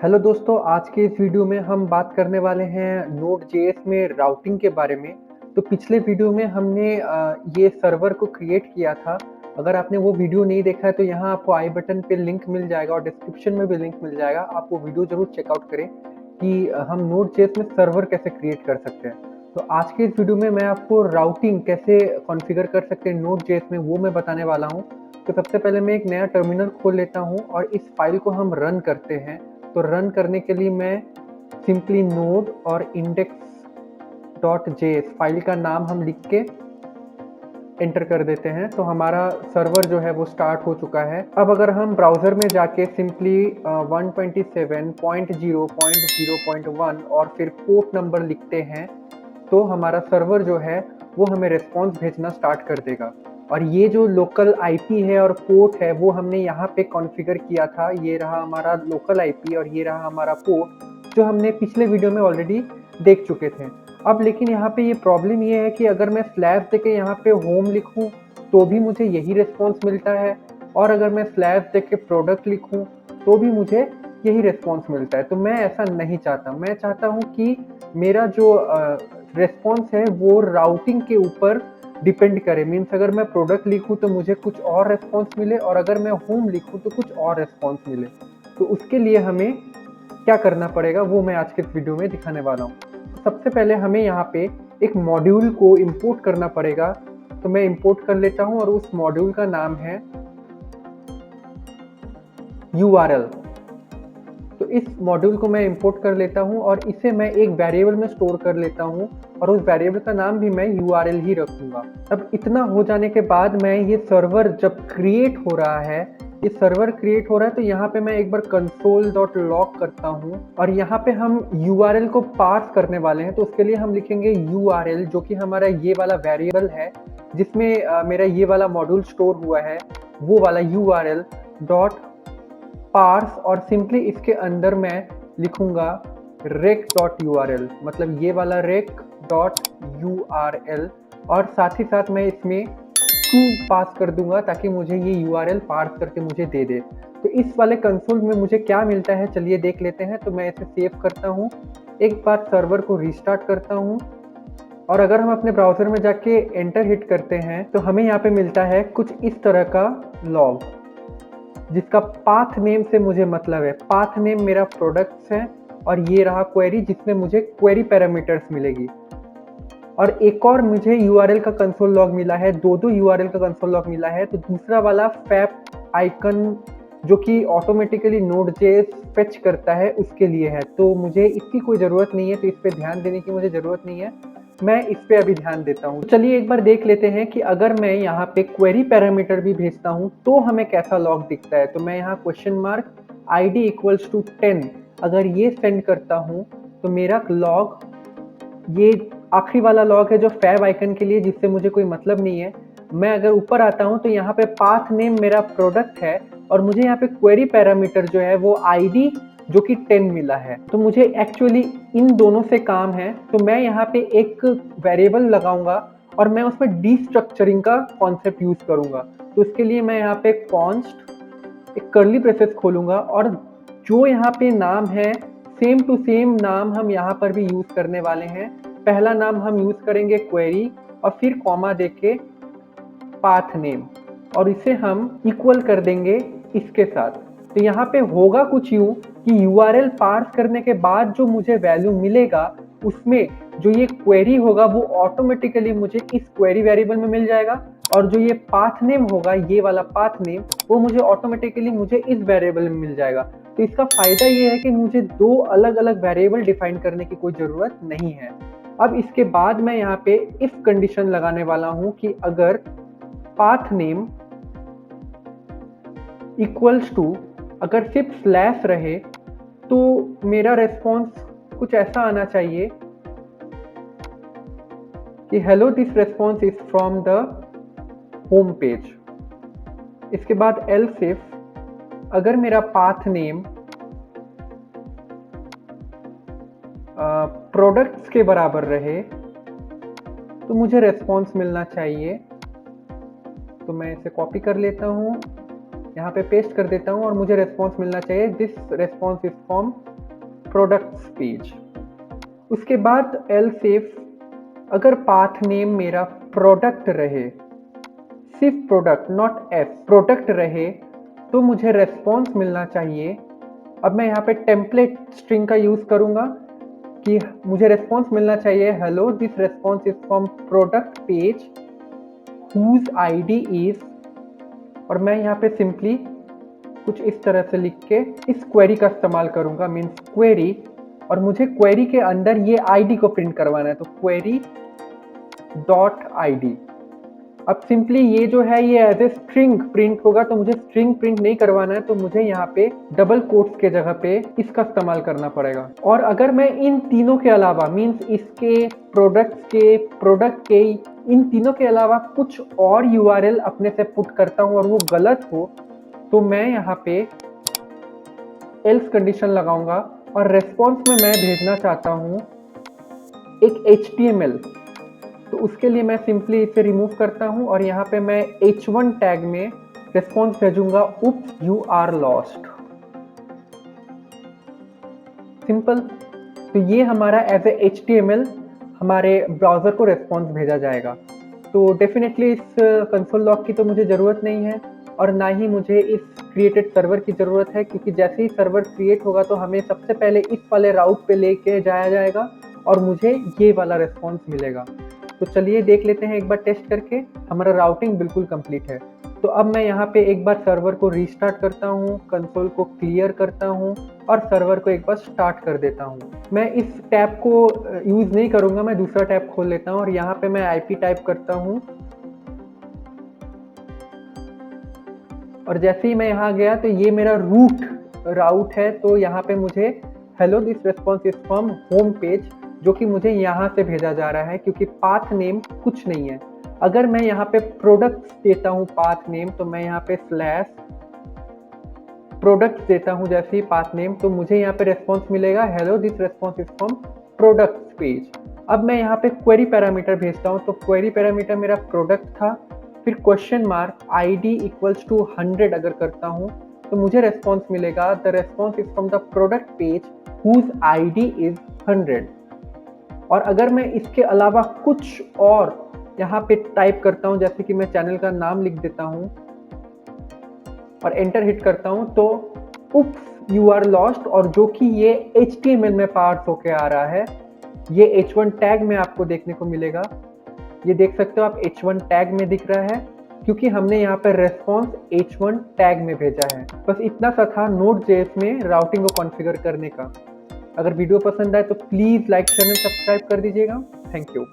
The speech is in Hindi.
हेलो दोस्तों, आज के इस वीडियो में हम बात करने वाले हैं नोड.जेएस में राउटिंग के बारे में। तो पिछले वीडियो में हमने ये सर्वर को क्रिएट किया था। अगर आपने वो वीडियो नहीं देखा है तो यहाँ आपको आई बटन पे लिंक मिल जाएगा और डिस्क्रिप्शन में भी लिंक मिल जाएगा। आप वो वीडियो ज़रूर चेकआउट करें कि हम नोड.जेएस में सर्वर कैसे क्रिएट कर सकते हैं। तो आज के इस वीडियो में मैं आपको राउटिंग कैसे कॉन्फ़िगर कर सकते हैं नोड.जेएस में, वो मैं बताने वाला हूँ। तो सबसे पहले मैं एक नया टर्मिनल खोल लेता हूँ और इस फाइल को हम रन करते हैं। तो रन करने के लिए मैं सिंपली नोड और index.js फाइल का नाम हम लिख के एंटर कर देते हैं। तो हमारा सर्वर जो है वो स्टार्ट हो चुका है। अब अगर हम ब्राउज़र में जाके सिंपली 127.0.0.1 और फिर पोर्ट नंबर लिखते हैं तो हमारा सर्वर जो है वो हमें रिस्पॉन्स भेजना स्टार्ट कर देगा। और ये जो लोकल आईपी है और पोर्ट है वो हमने यहाँ पे कॉन्फ़िगर किया था। ये रहा हमारा लोकल आईपी और ये रहा हमारा पोर्ट जो हमने पिछले वीडियो में ऑलरेडी देख चुके थे। अब लेकिन यहाँ पे ये प्रॉब्लम ये है कि अगर मैं स्लैश देके यहाँ पे होम लिखूँ तो भी मुझे यही रिस्पॉन्स मिलता है, और अगर मैं स्लैश देके प्रोडक्ट लिखूँ तो भी मुझे यही रिस्पॉन्स मिलता है। तो मैं ऐसा नहीं चाहता। मैं चाहता हूँ कि मेरा जो रिस्पॉन्स है वो राउटिंग के ऊपर डिपेंड करे। मीन्स अगर मैं प्रोडक्ट लिखूँ तो मुझे कुछ और रिस्पॉन्स मिले और अगर मैं होम लिखूँ तो कुछ और रिस्पॉन्स मिले। तो उसके लिए हमें क्या करना पड़ेगा वो मैं आज के इस वीडियो में दिखाने वाला हूँ। सबसे पहले हमें यहाँ पे एक मॉड्यूल को इंपोर्ट करना पड़ेगा। तो मैं इंपोर्ट कर लेता हूँ और उस मॉड्यूल का नाम है URL। तो इस मॉड्यूल को मैं इंपोर्ट कर लेता हूँ और इसे मैं एक वेरिएबल में स्टोर कर लेता हूँ और उस वेरिएबल का नाम भी मैं URL ही रखूँगा। अब इतना हो जाने के बाद मैं ये सर्वर जब क्रिएट हो रहा है, ये सर्वर क्रिएट हो रहा है, तो यहाँ पे मैं एक बार console.log करता हूँ और यहाँ पे हम URL को पार्स करने वाले हैं। तो उसके लिए हम लिखेंगे URL, जो कि हमारा ये वाला वेरिएबल है जिसमें मेरा ये वाला मॉड्यूल स्टोर हुआ है, वो वाला URL डॉट पार्स, और सिंपली इसके अंदर मैं लिखूंगा rec.url, मतलब ये वाला rec.url, और साथ ही साथ मैं इसमें टू पास कर दूंगा ताकि मुझे ये URL पार्स करके मुझे दे दे। तो इस वाले कंसोल में मुझे क्या मिलता है चलिए देख लेते हैं। तो मैं इसे सेव करता हूँ, एक बार सर्वर को रीस्टार्ट करता हूँ और अगर हम अपने ब्राउज़र में जाके एंटर हिट करते हैं तो हमें यहाँ पे मिलता है कुछ इस तरह का लॉग, जिसका पाथ नेम से मुझे मतलब है। पाथ नेम मेरा प्रोडक्ट्स है और ये रहा क्वेरी जिसमें मुझे क्वेरी पैरामीटर्स मिलेगी। और एक और मुझे URL का कंसोल लॉग मिला है, दो URL का कंसोल लॉग मिला है। तो दूसरा वाला फैप आइकन जो कि ऑटोमेटिकली नोड.जेएस फेच करता है उसके लिए है। तो मुझे इसकी कोई ज़रूरत नहीं है, तो इस पे ध्यान देने की मुझे ज़रूरत नहीं है। मैं इस पे अभी ध्यान देता हूँ। चलिए एक बार देख लेते हैं कि अगर मैं यहाँ पे क्वेरी पैरामीटर भी भेजता हूँ तो हमें कैसा लॉग दिखता है। तो मैं यहाँ question mark ID equals to 10 अगर ये सेंड करता हूँ तो मेरा लॉग, ये आखिरी वाला लॉग है जो फैब आइकन के लिए, जिससे मुझे कोई मतलब नहीं है। मैं अगर ऊपर आता हूँ तो यहाँ पे पाथ नेम मेरा प्रोडक्ट है और मुझे यहाँ पे क्वेरी पैरामीटर जो है वो ID जो कि 10 मिला है। तो मुझे एक्चुअली इन दोनों से काम है। तो मैं यहाँ पे एक वेरिएबल लगाऊंगा और मैं उसमें डीस्ट्रक्चरिंग का कॉन्सेप्ट यूज करूंगा। तो इसके लिए मैं यहाँ पे कॉन्स्ट एक कर्ली ब्रेसेस खोलूंगा और जो यहाँ पे नाम है सेम टू सेम नाम हम यहाँ पर भी यूज करने वाले हैं। पहला नाम हम यूज करेंगे क्वेरी और फिर कॉमा देके पाथ नेम, और इसे हम इक्वल कर देंगे इसके साथ। तो यहाँ पे होगा कुछ यूं कि URL पार्स करने के बाद जो मुझे वैल्यू मिलेगा उसमें जो ये क्वेरी होगा वो ऑटोमेटिकली मुझे इस क्वेरी वेरिएबल में मिल जाएगा, और जो ये पाथ नेम होगा, ये वाला पाथ नेम, वो मुझे ऑटोमेटिकली मुझे इस वेरिएबल में मिल जाएगा। तो इसका फायदा ये है कि मुझे दो अलग अलग वेरिएबल डिफाइन करने की कोई ज़रूरत नहीं है। अब इसके बाद मैं यहाँ पे इफ कंडीशन लगाने वाला हूँ कि अगर पाथ नेम इक्वल्स टू, अगर सिर्फ स्लैश रहे तो मेरा रेस्पॉन्स कुछ ऐसा आना चाहिए कि hello this response is from the home page. इसके बाद एल्स इफ अगर मेरा पाथ नेम प्रोडक्ट्स के बराबर रहे तो मुझे रेस्पॉन्स मिलना चाहिए। तो मैं इसे कॉपी कर लेता हूँ यहाँ पे पेस्ट कर देता हूँ और मुझे रेस्पॉन्स मिलना चाहिए this response is from products page. उसके बाद एल्स इफ अगर पाथ नेम मेरा प्रोडक्ट रहे, सिर्फ प्रोडक्ट नॉट एस, प्रोडक्ट रहे, तो मुझे रेस्पॉन्स मिलना चाहिए। अब मैं यहाँ पे टेम्पलेट स्ट्रिंग का यूज करूंगा कि मुझे रेस्पॉन्स मिलना चाहिए hello this response is from product page whose ID is, और मैं यहाँ पे सिंपली कुछ इस तरह से लिख के इस क्वेरी का इस्तेमाल करूंगा, मीन्स क्वेरी, और मुझे क्वेरी के अंदर ये आईडी को प्रिंट करवाना है, तो क्वेरी डॉट आईडी। अब सिंपली ये जो है ये एज ए स्ट्रिंग प्रिंट होगा, तो मुझे स्ट्रिंग प्रिंट नहीं करवाना है, तो मुझे यहाँ पे डबल कोट्स के जगह पे इसका इस्तेमाल करना पड़ेगा। और अगर मैं इन तीनों के अलावा, मीन्स इसके, प्रोडक्ट के इन तीनों के अलावा कुछ और यूआरएल अपने से पुट करता हूँ और वो गलत हो, तो मैं यहाँ पे एल्स कंडीशन लगाऊंगा और रेस्पॉन्स में मैं भेजना चाहता हूँ एक HTML, तो उसके लिए मैं सिंपली इसे रिमूव करता हूं और यहाँ पे मैं h1 टैग में रिस्पॉन्स भेजूंगा उप्स यू आर लॉस्ट, सिंपल। तो ये हमारा एज ए HTML हमारे ब्राउजर को रिस्पॉन्स भेजा जाएगा। तो डेफिनेटली इस कंसोल लॉग की तो मुझे ज़रूरत नहीं है और ना ही मुझे इस क्रिएटेड सर्वर की ज़रूरत है, क्योंकि जैसे ही सर्वर क्रिएट होगा तो हमें सबसे पहले इस वाले राउट पे लेके जाया जाएगा और मुझे ये वाला रिस्पॉन्स मिलेगा। तो चलिए देख लेते हैं एक बार टेस्ट करके। हमारा राउटिंग बिल्कुल कंप्लीट है। तो अब मैं यहाँ पे एक बार सर्वर को रीस्टार्ट करता हूँ, कंसोल को क्लियर करता हूँ और सर्वर को एक बार स्टार्ट कर देता हूँ। मैं इस टैब को यूज़ नहीं करूँगा, मैं दूसरा टैब खोल लेता हूँ और यहाँ पे मैं IP टाइप करता हूँ और जैसे ही मैं यहाँ गया तो ये मेरा राउट है, तो यहाँ पे मुझे hello this response is from home page, जो कि मुझे यहाँ से भेजा जा रहा है क्योंकि पाथ नेम कुछ नहीं है। अगर मैं यहाँ पे प्रोडक्ट्स देता हूँ पाथ नेम, तो मैं यहाँ पे स्लैश प्रोडक्ट्स देता हूँ जैसे ही पाथ नेम, तो मुझे यहाँ पे रेस्पॉन्स मिलेगा hello this response is from products page. अब मैं यहाँ पे क्वेरी पैरामीटर भेजता हूँ, तो क्वेरी पैरामीटर मेरा प्रोडक्ट था, फिर question mark ID equals to 100 अगर करता हूँ तो मुझे रेस्पॉन्स मिलेगा the response is from the product page whose ID is 100। और अगर मैं इसके अलावा कुछ और यहाँ पे टाइप करता हूँ, जैसे कि मैं चैनल का नाम लिख देता हूँ और एंटर हिट करता हूँ, तो उप्स यू आर लॉस्ट, और जो कि ये HTML में पार्स होके आ रहा है, ये H1 टैग में आपको देखने को मिलेगा। ये देख सकते हो आप H1 टैग में दिख रहा है क्योंकि हमने यहाँ पर रेस्पॉन्स H1 टैग में भेजा है। बस इतना सा था Node.js में राउटिंग को कॉन्फ़िगर करने का। अगर वीडियो पसंद आए तो please like, share and subscribe कर दीजिएगा। Thank you.